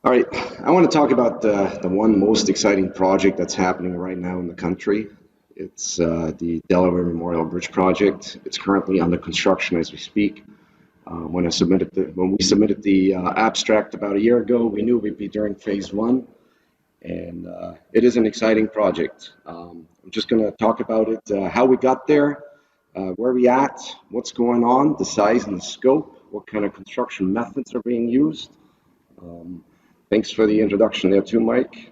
All right, I want to talk about the one most exciting project that's happening right now in the country. It's the Delaware Memorial Bridge project. It's currently under construction as we speak. When we submitted the abstract about a year ago, we knew we'd be during phase one, and it is an exciting project. I'm just going to talk about it, how we got there, where we at, what's going on, the size and the scope, what kind of construction methods are being used. Um, Thanks for the introduction there too, Mike.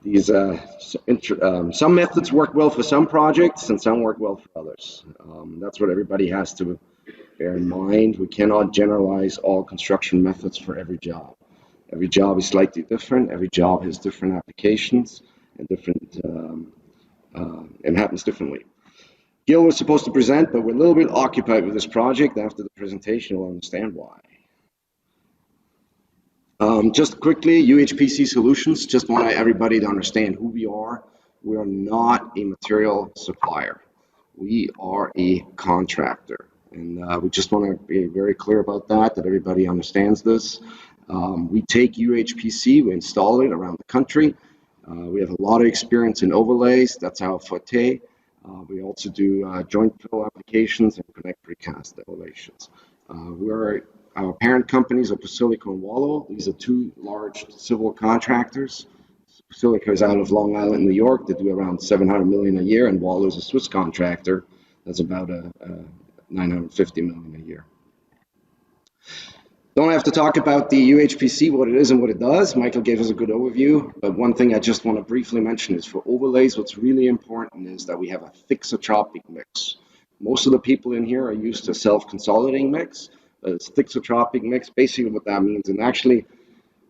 These some methods work well for some projects and some work well for others. That's what everybody has to bear in mind. We cannot generalize all construction methods for every job. Every job is slightly different. Every job has different applications and and happens differently. Gil was supposed to present, but we're a little bit occupied with this project. After the presentation, we'll understand why. Just quickly, UHPC Solutions, just want everybody to understand who we are. We are not a material supplier. We are a contractor. And we just want to be very clear about that everybody understands this. We take UHPC, we install it around the country. We have a lot of experience in overlays. That's our forte. We also do joint fill applications and connect precast elevations. Our parent companies are Basilico and Wallow. These are two large civil contractors. Basilico is out of Long Island, New York. They do around 700 million a year, and Wallow is a Swiss contractor. That's about 950 million a year. Don't have to talk about the UHPC, what it is and what it does. Michael gave us a good overview, but one thing I just want to briefly mention is for overlays, what's really important is that we have a thixotropic mix. Most of the people in here are used to self-consolidating mix. It's thixotropic mix, basically what that means. And actually,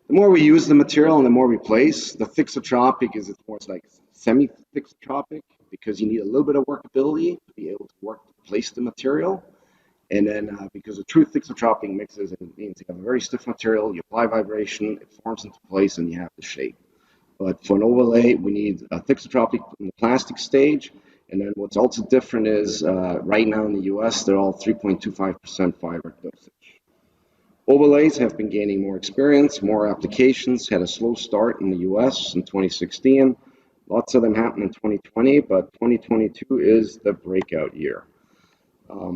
the more we use the material and the more we place, the thixotropic is more like semi-thixotropic because you need a little bit of workability to be able to place the material. And then because the true thixotropic mixes, it means you have a very stiff material, you apply vibration, it forms into place, and you have the shape. But for an overlay, we need a thixotropic in the plastic stage. And then what's also different is right now in the US, they're all 3.25% fiber dosage. Overlays have been gaining more experience, more applications, had a slow start in the US in 2016. Lots of them happened in 2020, but 2022 is the breakout year.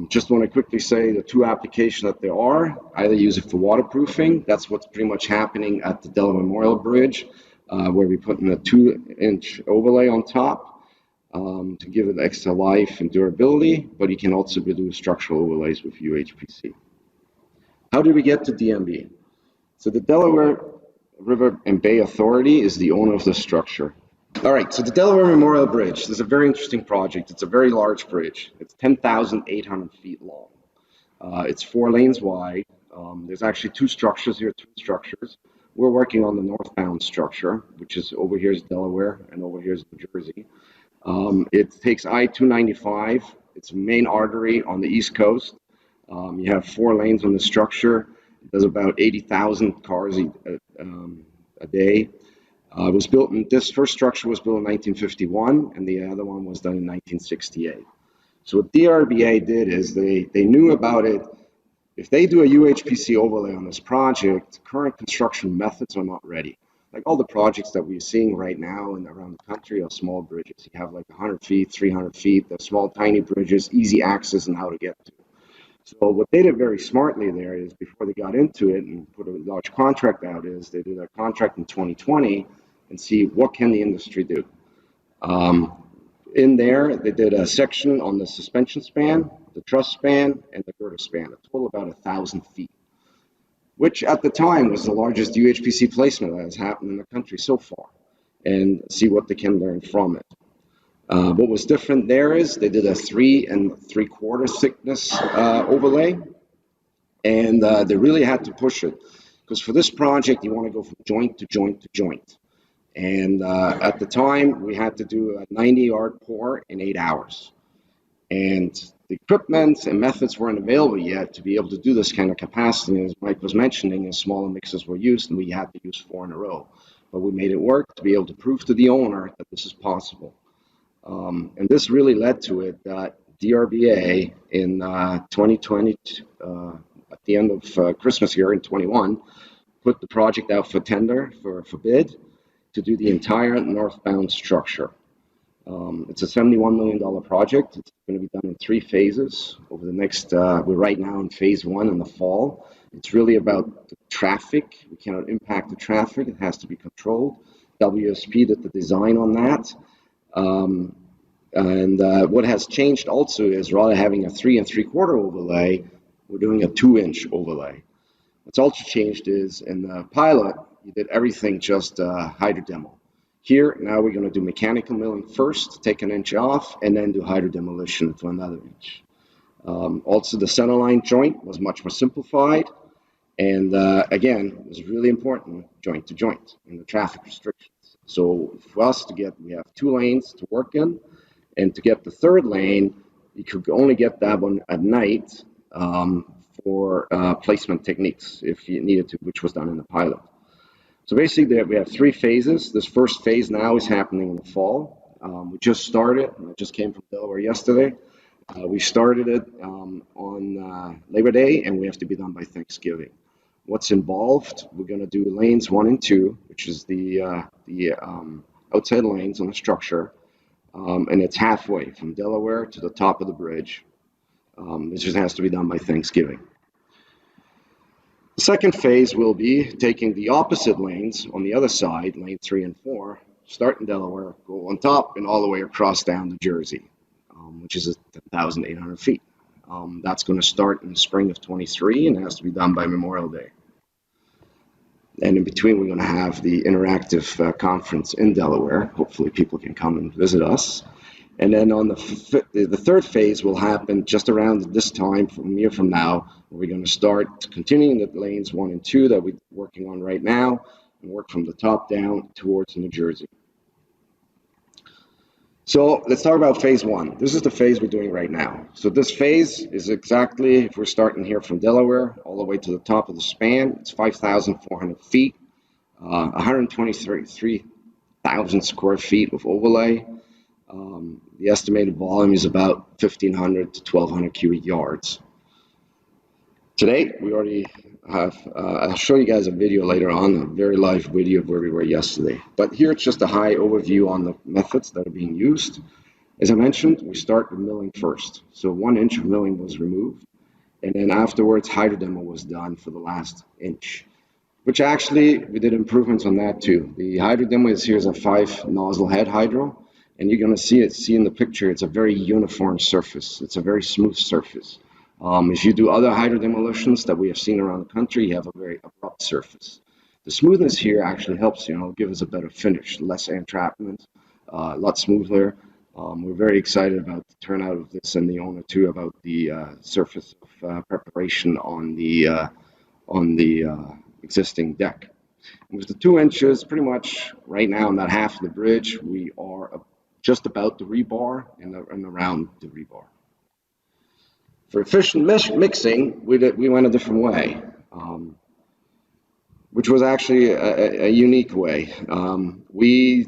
Just want to quickly say the two applications that there are, either use it for waterproofing. That's what's pretty much happening at the Delaware Memorial Bridge, where we put in a 2-inch overlay on top to give it extra life and durability, but you can also do structural overlays with UHPC. How did we get to DMB? So the Delaware River and Bay Authority is the owner of the structure. All right, so the Delaware Memorial Bridge is a very interesting project. It's a very large bridge. It's 10,800 feet long. It's 4 lanes wide. There's actually two structures here, two structures. We're working on the northbound structure, which is over here is Delaware and over here is New Jersey. It takes I-295. It's a main artery on the East Coast. You have 4 lanes on the structure. It does about 80,000 cars a day. This first structure was built in 1951, and the other one was done in 1968. So what DRBA did is they knew about it. If they do a UHPC overlay on this project, current construction methods are not ready. Like all the projects that we're seeing right now and around the country are small bridges. You have like 100 feet, 300 feet. They're small, tiny bridges, easy access and how to get to. So what they did very smartly there is before they got into it and put a large contract out is they did a contract in 2020 and see what can the industry do. In there, they did a section on the suspension span, the truss span, and the girder span, a total about 1,000 feet, which at the time was the largest UHPC placement that has happened in the country so far, and see what they can learn from it. What was different there is they did a 3 3/4 thickness overlay, and they really had to push it because for this project you want to go from joint to joint to joint. And at the time, we had to do a 90-yard pour in 8 hours. And the equipment and methods weren't available yet to be able to do this kind of capacity. As Mike was mentioning, as smaller mixes were used, and we had to use 4 in a row. But we made it work to be able to prove to the owner that this is possible. And this really led to it that DRBA in 2020, at the end of Christmas year in 21, put the project out for tender, for bid, to do the entire northbound structure. It's a $71 million project. It's going to be done in 3 phases over the next, we're right now in phase 1 in the fall. It's really about the traffic. We cannot impact the traffic. It has to be controlled. WSP did the design on that. What has changed also is rather having a 3 3/4 overlay, we're doing a 2-inch overlay. What's also changed is in the pilot, you did everything just hydrodemo. Here, now we're going to do mechanical milling first, take an inch off, and then do hydrodemolition for another inch. Also, the centerline joint was much more simplified. And again, it was really important, joint to joint, in the traffic restrictions. So for us to get, we have 2 lanes to work in, and to get the 3rd lane, you could only get that one at night for placement techniques if you needed to, which was done in the pilot. So basically, we have 3 phases. This first phase now is happening in the fall. We just started. I just came from Delaware yesterday. We started it on Labor Day, and we have to be done by Thanksgiving. What's involved? We're going to do lanes 1 and 2, which is the outside lanes on the structure, and it's halfway from Delaware to the top of the bridge. This just has to be done by Thanksgiving. The second phase will be taking the opposite lanes on the other side, lane 3 and 4, start in Delaware, go on top, and all the way across down to Jersey, which is 1,800 feet. That's going to start in the spring of 23, and it has to be done by Memorial Day. And in between, we're going to have the interactive conference in Delaware. Hopefully, people can come and visit us. And then on the 3rd phase will happen just around this time, from a year from now, where we're going to start continuing the lanes 1 and 2 that we're working on right now, and work from the top down towards New Jersey. So let's talk about phase 1. This is the phase we're doing right now. So this phase is exactly, if we're starting here from Delaware, all the way to the top of the span, it's 5,400 feet, 123,000 square feet with overlay. The estimated volume is about 1,500 to 1,200 cubic yards. Today, we already have, I'll show you guys a video later on, a very live video of where we were yesterday. But here it's just a high overview on the methods that are being used. As I mentioned, we start with milling first. So 1 inch of milling was removed. And then afterwards, hydrodemo was done for the last inch, which actually, we did improvements on that too. The hydrodemo is here's a 5 nozzle head hydro. And you're going to see in the picture, it's a very uniform surface. It's a very smooth surface. If you do other hydrodemolitions that we have seen around the country, you have a very abrupt surface. The smoothness here actually helps, give us a better finish, less entrapment, a lot smoother. We're very excited about the turnout of this, and the owner too, about the surface of preparation on the existing deck. And with the 2 inches, pretty much right now on that half of the bridge, we are just about the rebar and around the rebar. For efficient mixing, we went a different way, which was actually a unique way. We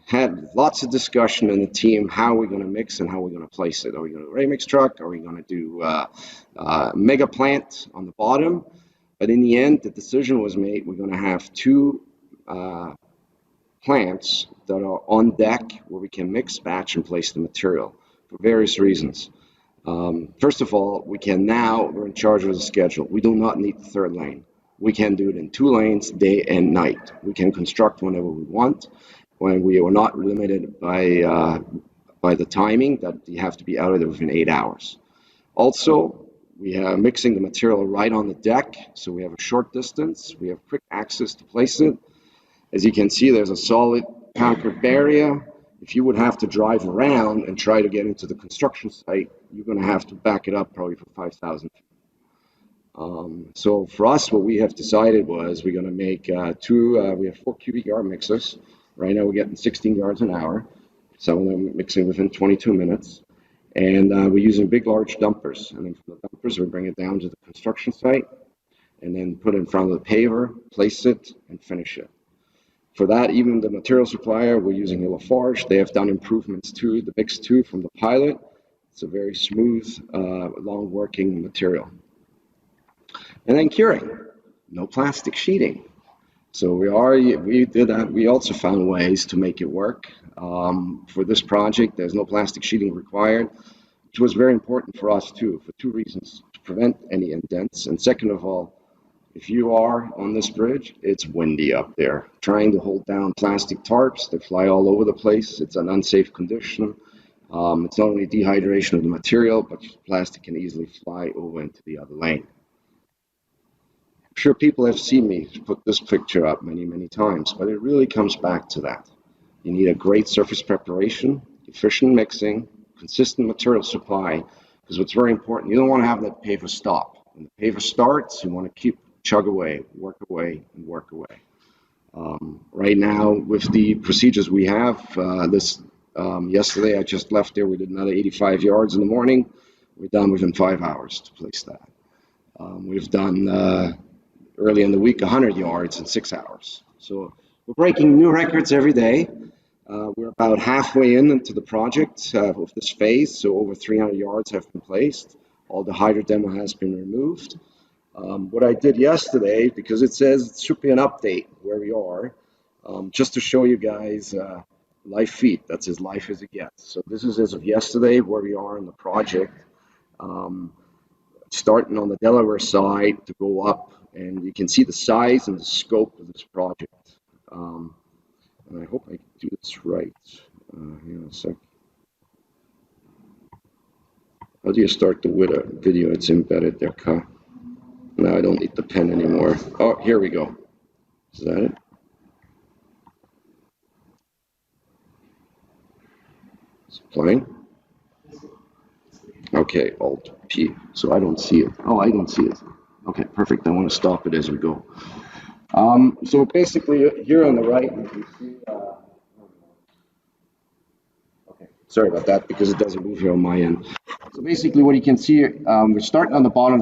had lots of discussion in the team how we're going to mix and how we're going to place it. Are we going to do a ready mix truck? Are we going to do mega plant on the bottom? But in the end, the decision was made, we're going to have 2 plants that are on deck where we can mix, batch, and place the material for various reasons. First of all, we're in charge of the schedule. We do not need the 3rd lane. We can do it in 2 lanes, day and night. We can construct whenever we want, when we are not limited by the timing that you have to be out of there within 8 hours. Also, we are mixing the material right on the deck, so we have a short distance. We have quick access to place it. As you can see, there's a solid concrete barrier. If you would have to drive around and try to get into the construction site, you're going to have to back it up probably for 5,000 feet. So for us, what we have decided was we're going to make we have 4 cubic yard mixers. Right now we're getting 16 yards an hour. Some of them mixing within 22 minutes. And we're using big, large dumpers. And then from the dumpers, we bring it down to the construction site and then put it in front of the paver, place it, and finish it. For that, even the material supplier, we're using Lafarge. They have done improvements to the Mix 2 from the pilot. It's a very smooth, long-working material. And then curing. no plastic sheeting. So we did that. We also found ways to make it work. For this project, there's no plastic sheeting required, which was very important for us too, for two reasons: to prevent any indents, and second of all, if you are on this bridge, it's windy up there. Trying to hold down plastic tarps, they fly all over the place. It's an unsafe condition. It's not only dehydration of the material, but plastic can easily fly over into the other lane. I'm sure people have seen me put this picture up many, many times, but it really comes back to that. You need a great surface preparation, efficient mixing, consistent material supply, because what's very important, you don't want to have that paver stop. When the paver starts, you want to keep chug away, and work away. Right now, with the procedures we have, yesterday I just left there. We did another 85 yards in the morning. We're done within 5 hours to place that. We've done early in the week 100 yards in 6 hours. So we're breaking new records every day. We're about halfway into the project of this phase, so over 300 yards have been placed. All the hydro demo has been removed. What I did yesterday, because it says it should be an update where we are, just to show you guys live feet. That's as live as it gets. So this is as of yesterday where we are in the project. Starting on the Delaware side to go up, and you can see the size and the scope of this project. And I hope I do this right. Hang on a sec. How do you start the video? It's embedded there, Kyle. Now I don't need the pen anymore. Oh, here we go. Is that it? It's playing. Okay, Alt P. So I don't see it. Oh, I don't see it. Okay, perfect. I want to stop it as we go. So basically, here on the right, you can see. Okay, sorry about that because it doesn't move here on my end. So basically, what you can see, we're starting on the bottom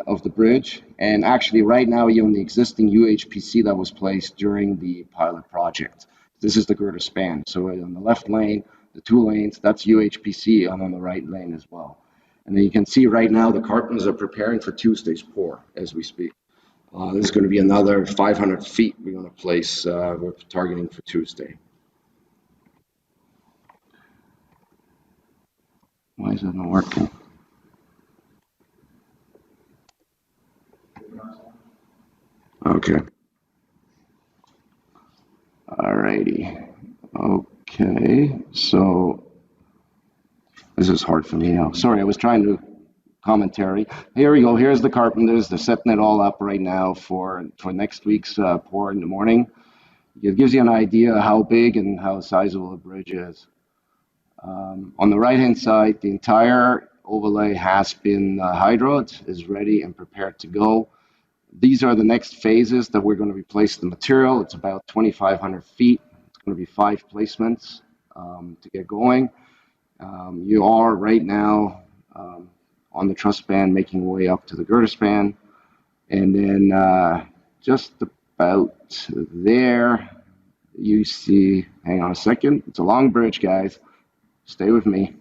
of the bridge, and actually, right now, you're on the existing UHPC that was placed during the pilot project. This is the girder span. So on the left lane, the 2 lanes, that's UHPC, and on the right lane as well. And then you can see right now the carpenters are preparing for Tuesday's pour as we speak. This is going to be another 500 feet we're going to place. We're targeting for Tuesday. Why is that not working? Okay. Alrighty. Okay. So this is hard for me now. Sorry, I was trying to commentary. Here we go. Here's the carpenters. They're setting it all up right now for next week's pour in the morning. It gives you an idea how big and how sizable the bridge is. On the right-hand side, the entire overlay has been hydroed, is ready and prepared to go. These are the next phases that we're going to replace the material. It's about 2,500 feet. It's going to be 5 placements to get going. You are right now on the truss span, making your way up to the girder span. And then just about there, you see, hang on a second, it's a long bridge, guys. Stay with me.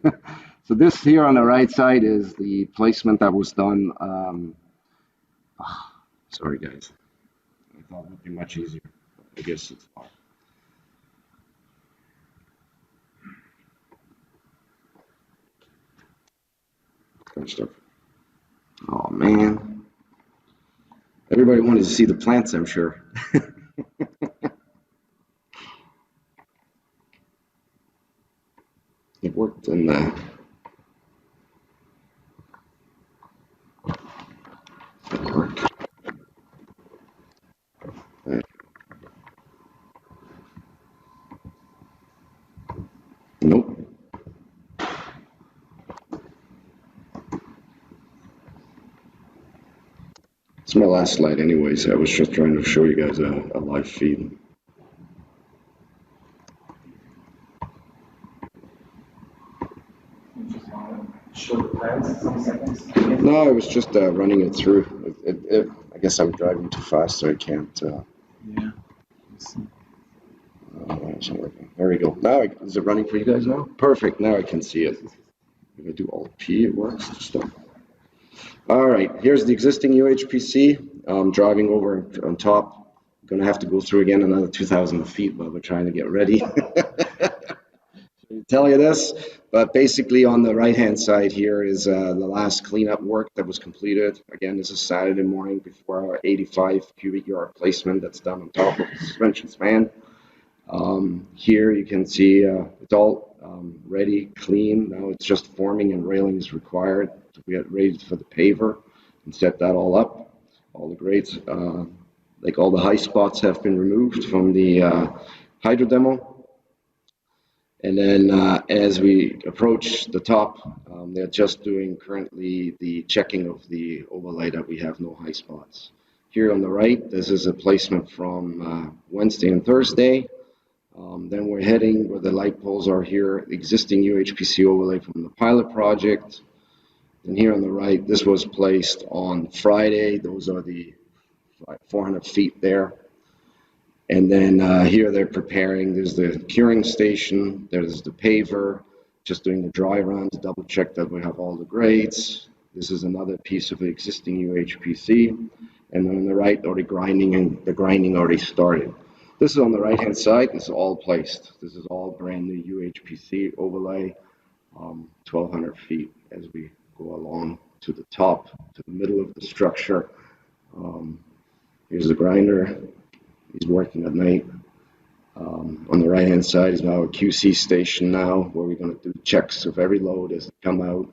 So this here on the right side is the placement that was done. Sorry, guys. I thought it would be much easier. I guess it's not. Oh, man. Everybody wanted to see the plants, I'm sure. It worked in the... It worked. Nope. It's my last slide anyways. I was just trying to show you guys a live feed. No, I was just running it through. I guess I'm driving too fast, so I can't. Yeah. There we go. Now, is it running for you guys now? Perfect. Now I can see it. If I do Alt P, it works. Stop. All right. Here's the existing UHPC. driving over on top. Going to have to go through again another 2,000 feet while we're trying to get ready. Tell you this, but basically on the right-hand side here is the last cleanup work that was completed. Again, this is Saturday morning before our 85 cubic yard placement that's done on top of the suspension span. Here you can see it's all ready, clean. Now it's just forming and railing is required to get ready for the paver and set that all up. All the grades, like all the high spots, have been removed from the hydro demo. And then as we approach the top, they're just doing currently the checking of the overlay that we have no high spots. Here on the right, this is a placement from Wednesday and Thursday. Then we're heading where the light poles are here, existing UHPC overlay from the pilot project. And here on the right, this was placed on Friday. Those are the 400 feet there. And then here they're preparing, there's the curing station, there's the paver, just doing the dry run to double check that we have all the grades. This is another piece of the existing UHPC. And then on the right, already grinding, and the grinding already started. This is on the right-hand side, this is all placed. This is all brand new UHPC overlay, 1,200 feet as we go along to the top, to the middle of the structure. Here's the grinder. He's working at night. On the right-hand side is now a QC station now, where we're going to do checks of every load as they come out.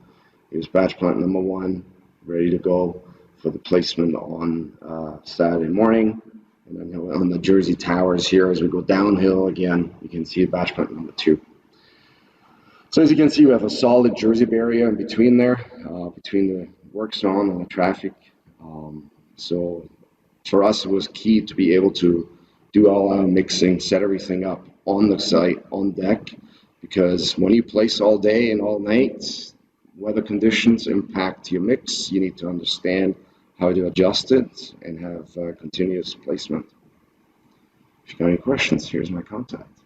Here's batch plant number 1, ready to go for the placement on Saturday morning. And then on the Jersey Towers here, as we go downhill again, you can see batch plant number 2. So as you can see, we have a solid Jersey barrier in between there, between the work zone and the traffic. So for us, it was key to be able to do all our mixing, set everything up on the site, on deck, because when you place all day and all night, weather conditions impact your mix. You need to understand how to adjust it and have continuous placement. If you got any questions, here's my contact.